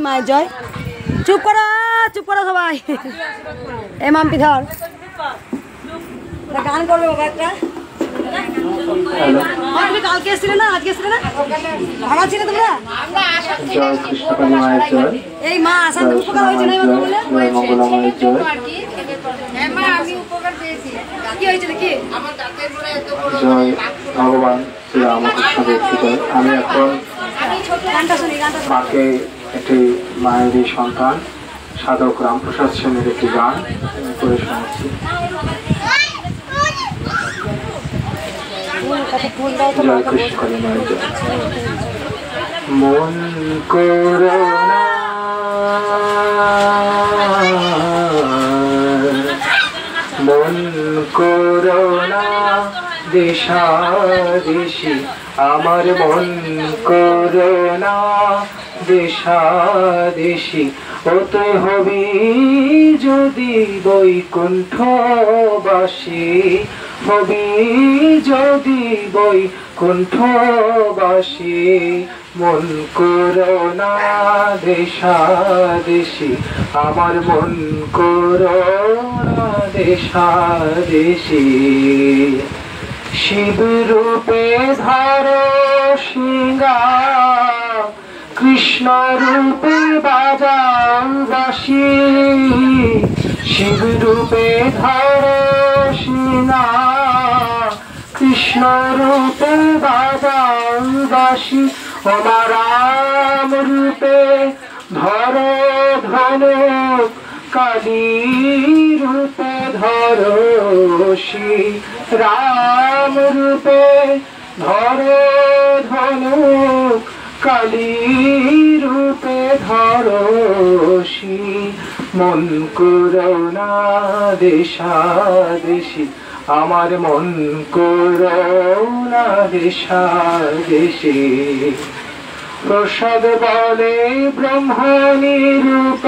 মায়ের জয়। চুপ করো সবাই। এ মাম্পি ধর, গান করবে বাবা একটা। তুমি কালকে এসছিলে না, আজকে এসছিলে না, ভাড়া ছিল তোমরা? এই মা আসাতে উপকার হয়েছে না বলে? কি হয়েছিল কি? জয় ভগবান শ্রী রামকৃষ্ণ। আমি এখন মাকে একটি মায়েরই সন্তান সাধক রামপ্রসাদ সেনের একটি গান করে শোনাচ্ছি। জয় কৃষ্ণ মায়ের জয়। মন করোনা মন করোনা দেশাদেশি, আমার মন করোনা দেশাদেশি। ওতে হবি যদি বৈকুণ্ঠবাসী, হবি যদি বৈকুণ্ঠবাসী। মন করোনা দেশাদেশি, আমার মন করোনা দেশাদেশি। শিব রূপে ধরো সিংহা, কৃষ্ণ রূপে বাজাও বাঁশি। শিব রূপে ধরো সিংহা, কৃষ্ণ রূপে বাজাও বাঁশি। ওমা রাম রূপে ধরো ধনুক, কালী রূপে ধরো শ্রী। রাম রূপে ধরো ধনুক, কালী রূপে ধরো শ্রী। মন করোনা দেশাদেশি, আমার মন করোনা দেশাদেশি। প্রসাদ বলে ব্রহ্মণী রূপ,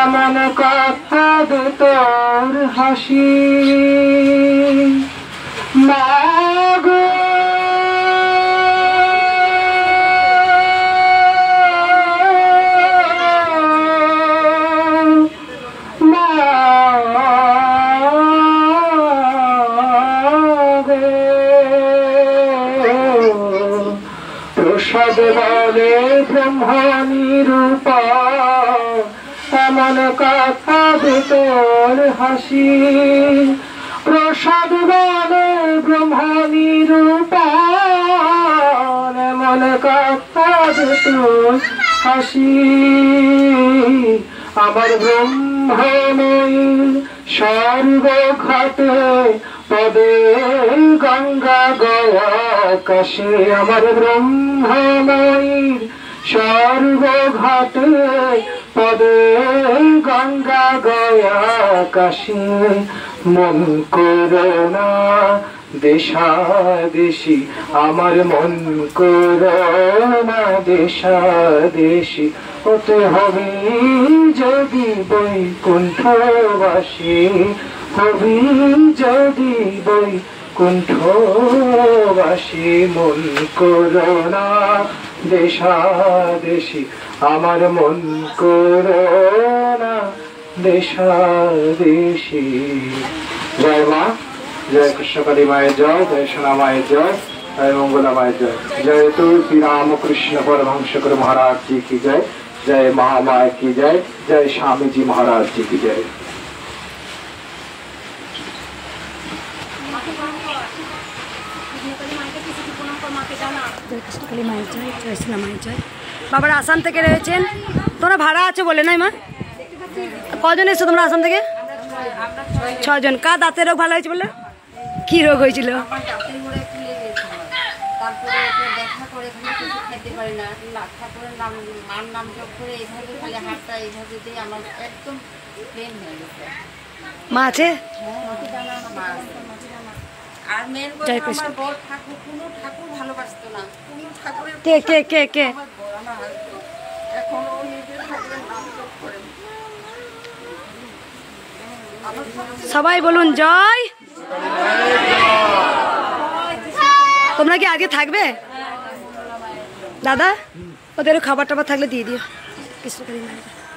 এমন কথা দে তোর হাসি। মাগো প্রসাদ বলে ব্রহ্মণী রূপ, এমন কথা দে তোর হাসি। প্রসাদ বলে ব্রহ্মণী রূপ, এমন কথা দে তোর হাসি। আমার ব্রহ্মময়ী সর্বঘাটে পদে গঙ্গা গয়া কাশে। আমার ব্রহ্মময়ী সর্বঘাটে পদে গঙ্গা গয়া কাশে। মন করোনা দেশাদেশি, আমার মন করোনা দেশাদেশি। ওতে হবি যদি বৈকুণ্ঠবাসী, হবি যদি বৈকুণ্ঠবাসী। মন করোনা দেশাদেশি, আমার মন করোনা দেশাদেশি। জয় মা, জয় কৃষ্ণকালী মায়ের জয়, জয় সোনা মায়ের জয়, জয় মঙ্গলা মায়ের জয়। জয় তো শ্রী রামকৃষ্ণ परमहंस महाराज जी की जय, जय महामाया की जय, जय स्वामी जी महाराज जी की जय। বাবার আসাম থেকে রয়েছেন। তোমরা ভাড়া আছে বলে নাই মা? কজন এসছো তোমরা আসাম থেকে? 6 জন। কার দাঁতের রোগ ভালো হয়েছে বলে? কি রোগ হয়েছিল? মা আছে? কে কে কে কে? সবাই বলুন জয়। তোমরা কি আগে থাকবে? দাদা ওদের খাবার টাবার থাকলে দিয়ে দিও কৃষ্ণকালী মায়ের।